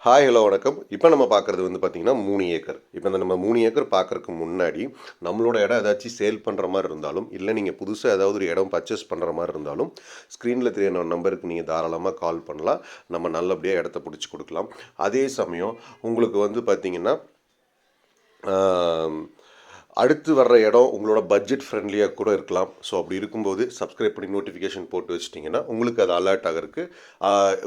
Hi hello வணக்கம். இப்போ நம்ம பார்க்குறது வந்து பார்த்திங்கன்னா 3 ஏக்கர். இப்போ இந்த நம்ம 3 ஏக்கர் பார்க்குறக்கு முன்னாடி நம்மளோட இடம் ஏதாச்சும் சேல் பண்ணுற மாதிரி இருந்தாலும், இல்லை நீங்கள் புதுசாக ஏதாவது ஒரு இடம் பர்ச்சேஸ் பண்ணுற மாதிரி இருந்தாலும், ஸ்க்ரீனில் தெரியுற நம்பருக்கு நீங்கள் தாராளமாக கால் பண்ணலாம். நம்ம நல்லபடியாக இடத்த பிடிச்சி கொடுக்கலாம். அதே சமயம் உங்களுக்கு வந்து பார்த்திங்கன்னா அடுத்து வர்ற இடம் உங்களோட பட்ஜெட் ஃப்ரெண்ட்லியாக கூட இருக்கலாம். ஸோ அப்படி இருக்கும்போது சப்ஸ்கிரைப் பண்ணி நோட்டிஃபிகேஷன் போட்டு வச்சிட்டிங்கன்னா உங்களுக்கு அது அலர்ட் ஆகிறதுக்கு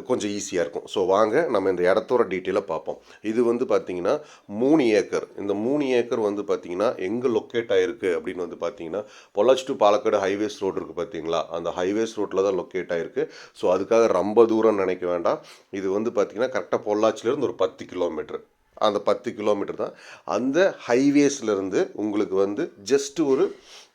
கொஞ்சம் ஈஸியாக இருக்கும். ஸோ வாங்க நம்ம இந்த இடத்தோட டீட்டெயிலாக பார்ப்போம். இது வந்து பார்த்திங்கன்னா 3 ஏக்கர். இந்த 3 ஏக்கர் வந்து பார்த்திங்கன்னா எங்கே லொக்கேட் ஆகிருக்கு அப்படின்னு வந்து பார்த்திங்கன்னா Pollachi to Palakkad highways road இருக்குது பார்த்தீங்களா, அந்த ஹைவேஸ் ரோட்டில் தான் லொக்கேட் ஆகிருக்கு. ஸோ அதுக்காக ரொம்ப தூரம் நினைக்க வேண்டாம். இது வந்து பார்த்திங்கன்னா கரெக்டாக பொள்ளாச்சிலேருந்து ஒரு 10 கிலோமீட்டர். அந்த 10 கிலோமீட்டர் தான். அந்த ஹைவேஸ்லேருந்து உங்களுக்கு வந்து ஜஸ்ட்டு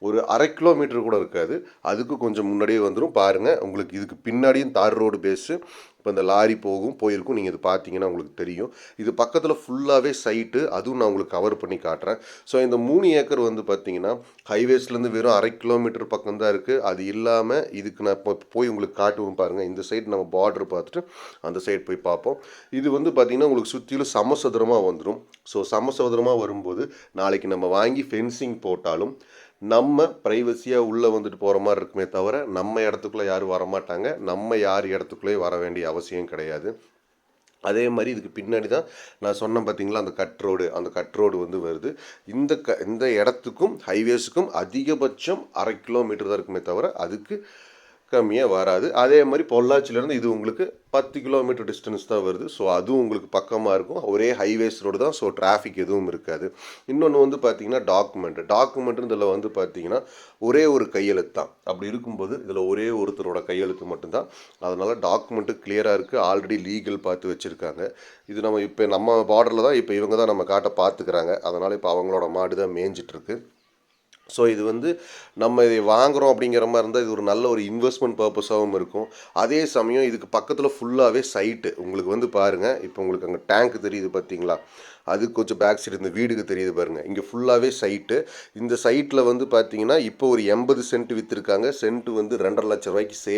ஒரு அரை கிலோமீட்டர் கூட இருக்காது. அதுக்கு கொஞ்சம் முன்னாடியே வந்துடும் பாருங்கள். உங்களுக்கு இதுக்கு பின்னாடியும் தார் ரோடு பேஸு. இப்போ இந்த லாரி போயிருக்கும். நீங்கள் இது பார்த்தீங்கன்னா உங்களுக்கு தெரியும். இது பக்கத்தில் ஃபுல்லாகவே சைட்டு. அதுவும் நான் உங்களுக்கு கவர் பண்ணி காட்டுறேன். ஸோ இந்த 3 ஏக்கர் வந்து பார்த்தீங்கன்னா ஹைவேஸ்லேருந்து வெறும் அரை கிலோமீட்டர் பக்கம் தான் இருக்குது. அது இல்லாமல் இதுக்கு நான் இப்போ போய் உங்களுக்கு காட்டுவோம் பாருங்கள். இந்த சைடு நம்ம பார்டர் பார்த்துட்டு அந்த சைடு போய் பார்ப்போம். இது வந்து பார்த்திங்கன்னா உங்களுக்கு சுற்றிலும் சமசதுரமாக வந்துடும். ஸோ சமசதுரமாக வரும்போது நாளைக்கு நம்ம வாங்கி ஃபென்சிங் போட்டாலும் நம்ம ப்ரைவசியாக உள்ளே வந்துட்டு போகிற மாதிரி இருக்குமே தவிர நம்ம இடத்துக்குள்ளே யாரும் வரமாட்டாங்க. நம்ம யார் இடத்துக்குள்ளேயும் வர வேண்டிய அவசியம் கிடையாது. அதே மாதிரி இதுக்கு பின்னாடி தான் நான் சொன்னேன் பார்த்தீங்களா, அந்த கட் ரோடு வந்து வருது. இந்த இடத்துக்கும் ஹைவேஸுக்கும் அதிகபட்சம் அரை கிலோமீட்டர் தான் இருக்குமே தவிர அதுக்கு கம்மியாக வராது. அதே மாதிரி பொள்ளாச்சியிலேருந்து இது உங்களுக்கு 10 கிலோமீட்டர் டிஸ்டன்ஸ் தான் வருது. ஸோ அதுவும் உங்களுக்கு பக்கமாக இருக்கும். ஒரே ஹைவேஸ் ரோடு தான். ஸோ டிராஃபிக் எதுவும் இருக்காது. இன்னொன்று வந்து பார்த்திங்கன்னா டாக்குமெண்ட் இதில் வந்து பார்த்திங்கன்னா ஒரே ஒரு கையெழுத்து தான். அப்படி இருக்கும்போது இதில் ஒரே ஒருத்தரோட கையெழுத்து மட்டும்தான். அதனால் டாக்குமெண்ட்டு கிளியராக இருக்குது. ஆல்ரெடி லீகல் பார்த்து வச்சுருக்காங்க. இது நம்ம பார்டரில் தான் இப்போ இவங்க தான் நம்ம காட்டை பார்த்துக்கிறாங்க. அதனால் இப்போ அவங்களோட மாடு தான் மேய்ஞ்சிட்ருக்கு. ஸோ இது வந்து நம்ம இதை வாங்குகிறோம் அப்படிங்கிற மாதிரி இருந்தால் இது ஒரு நல்ல ஒரு இன்வெஸ்ட்மெண்ட் பர்பஸாகவும் இருக்கும். அதே சமயம் இதுக்கு பக்கத்தில் ஃபுல்லாகவே சைட்டு உங்களுக்கு வந்து பாருங்கள். இப்போ உங்களுக்கு அங்கே டேங்க் தெரியுது பார்த்தீங்களா, அது கொஞ்சம் பேக் சைடு இந்த வீடுக்கு தெரியுது பாருங்கள். இங்கே ஃபுல்லாகவே சைட்டு. இந்த சைட்டில் வந்து பார்த்தீங்கன்னா இப்போ ஒரு 80 சென்ட் விற்றுருக்காங்க. சென்ட்டு வந்து 2.5 லட்ச ரூபாய்க்கு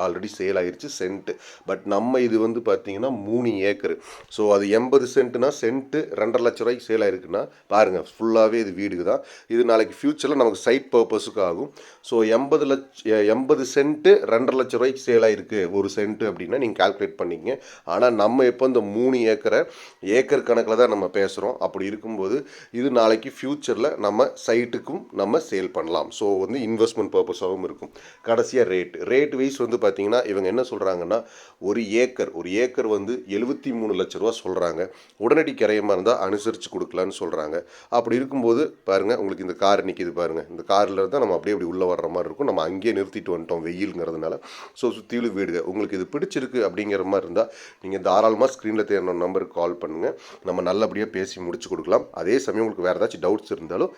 ஆல்ரெடி சேல் ஆகிருச்சு சென்ட்டு. பட் நம்ம இது வந்து பார்த்தீங்கன்னா 3 ஏக்கர். ஸோ அது 80 சென்ட்டுனா சென்ட்டு 2.5 லட்ச ரூபாய்க்கு சேல் ஆகிருக்குன்னா பாருங்கள், ஃபுல்லாகவே இது வீடுக்கு தான். இது நாளைக்கு ஃப்யூச்சரில் நமக்கு சைட் பர்பஸுக்கு ஆகும். ஸோ 80 சென்ட்டு 2.5 லட்ச ரூபாய்க்கு சேல் ஆகிருக்கு ஒரு சென்ட்டு அப்படின்னா நீங்கள் கால்குலேட் பண்ணிக்கங்க. ஆனால் நம்ம இப்போ இந்த 3 ஏக்கரை ஏக்கர் கணக்கில் தான் நம்ம பேசுகிறோம். அப்படி இருக்கும்போது இது நாளைக்கு ஃப்யூச்சரில் நம்ம சைட்டுக்கும் நம்ம சேல் பண்ணலாம். ஸோ வந்து இன்வெஸ்ட்மெண்ட் பர்பஸாகவும் இருக்கும். கடைசியாக ரேட் வைஸ் வந்து பார்த்திங்கன்னா இவங்க என்ன சொல்கிறாங்கன்னா ஒரு ஏக்கர் வந்து 73 லட்ச ரூபா சொல்கிறாங்க. உடனடி கிரையமாக இருந்தால் அனுசரித்து கொடுக்கலான்னு சொல்கிறாங்க. அப்படி இருக்கும்போது பாருங்கள், உங்களுக்கு இந்த கார் நிற்கிது பாருங்கள். இந்த காரில் இருந்தால் நம்ம அப்படியே உள்ளே வர்ற மாதிரி இருக்கும். நம்ம அங்கேயே நிறுத்திட்டு வந்துட்டோம் வெயிலுங்கிறதுனால. ஸோ சுற்றிலும் வீடுங்க. உங்களுக்கு இது பிடிச்சிருக்கு அப்படிங்கிற மாதிரி இருந்தால் நீங்கள் தாராளமாக ஸ்க்ரீனில் தெரியுற நம்பருக்கு கால் பண்ணுங்கள். நம்ம நல்லபடியாக பேசி முடிச்சு கொடுக்கலாம். அதே சமயம் உங்களுக்கு வேறு ஏதாச்சும் டவுட்ஸ் இருந்தாலும்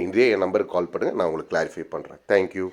இதே என் நம்பருக்கு கால் பண்ணுங்கள். நான் உங்களுக்கு கிளாரிஃபை பண்ணுறேன். தேங்க்யூ.